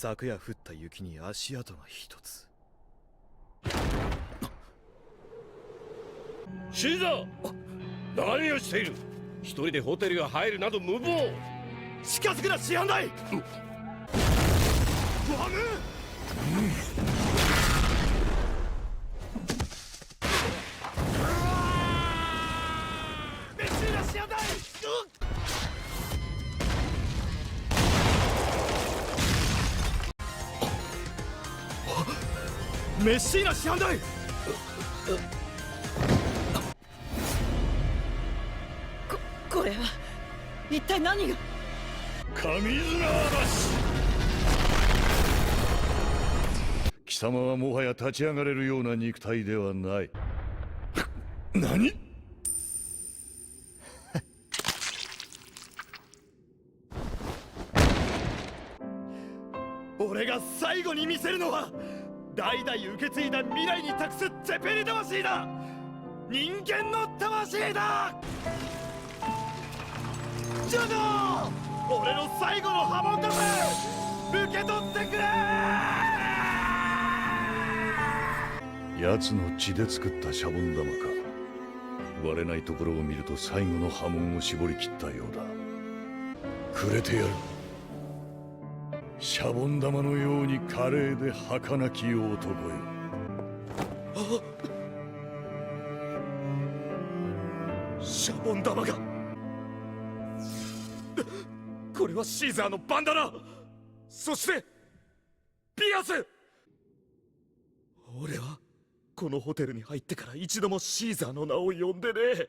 昨夜降った雪に足跡が一つ。シーザー、何をしている？一人でホテルが入るなど無謀。近づくな師範代。ワム、メッシーナ師範代。メッシーナ師範代。これは一体何が。神綱嵐。貴様はもはや立ち上がれるような肉体ではない。何？俺が最後に見せるのは代々受け継いだ未来に託すゼペリ魂だ。人間の魂だ。ジョジョ、俺の最後の波紋玉受け取ってくれ。奴の血で作ったシャボン玉か。割れないところを見ると最後の波紋を絞り切ったようだ。くれてやる。シャボン玉のように華麗で儚き男よ。シャボン玉が。これはシーザーのバンダナ、そしてピアス。俺はこのホテルに入ってから一度もシーザーの名を呼んでねえ。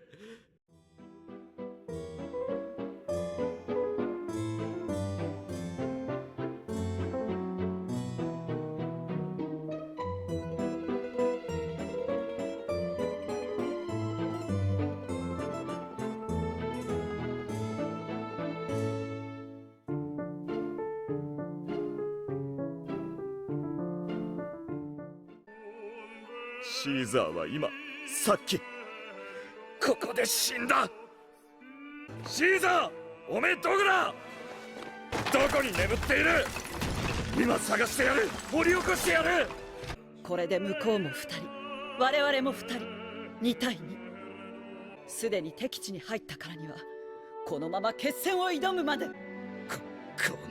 シーザーは今、さっきここで死んだ。シーザー、おめえどこだ？どこに眠っている？今探してやる。掘り起こしてやる。これで向こうも2人、我々も2人、2対2。すでに敵地に入ったからにはこのまま決戦を挑むまで。こ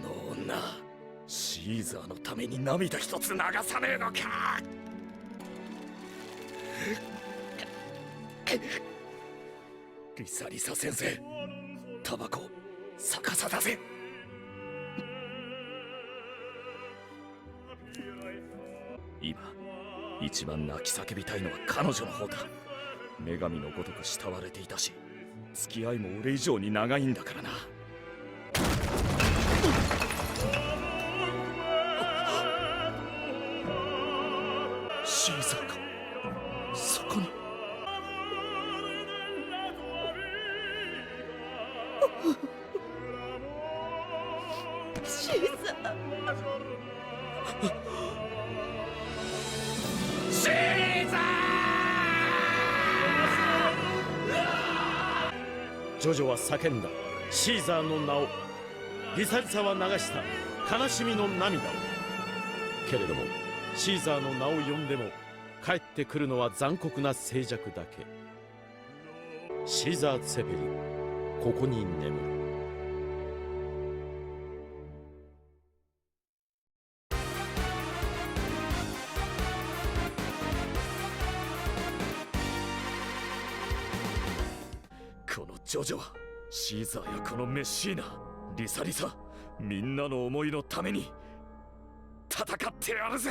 の女、シーザーのために涙一つ流さねえのか。リサリサ先生、タバコ逆さだぜ。今一番泣き叫びたいのは彼女の方だ。女神のごとく慕われていたし、付き合いも俺以上に長いんだからな。シーザーか、そこに。シーザー、シーザジョジョは叫んだシーザーの名を。リサリサは流した悲しみの涙を。けれどもシーザーの名を呼んでも帰ってくるのは残酷な静寂だけ。シーザー・ツェペリ、ここに眠る。このジョジョはシーザーやこのメッシーナ、リサリサ、みんなの思いのために戦ってやるぜ。